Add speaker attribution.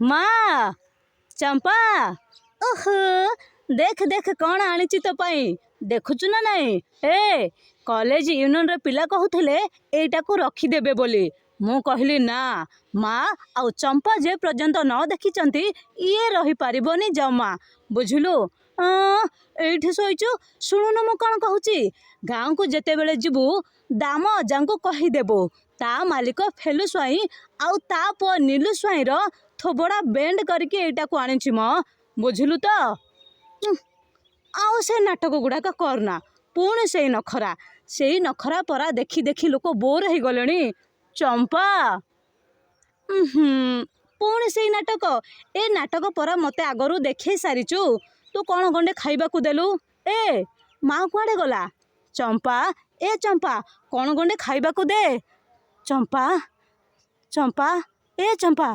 Speaker 1: माँ चंपा ओह देख देख कौन आनिची तो पाई देखुचु ना नहीं ए कॉलेज यूनियन रे पिला कहूथिले एटा को रखिदेबे बोली मु कहली ना माँ आउ चंपा जे पर्यंत न देखिचंती ये रही पारिबोनी जमा बुझलु एठी सोइचु शुणुनु मु कौन कहूची गाँव को जेते बेले जिबु दाम अजांको कहीदेबु ता मालिक फेलु स्वाई आउ ता पो नीलु स्वाई रो थोबड़ा बेंड करके एटा को आनिची म बुझलु तो आउ से नाटक गुड़ाक करना पुणी से नखरा परा देखी देखी लोक बोर हो गले चंपा पुणी से नाटक ए नाटक परा मते आगरू देखे सारीचु तू कौन गंडे खाइबा को देलु ए माँ कुआडे गला चंपा ए चंपा कौन गंडे खाइबा को दे चंपा चंपा ए चंपा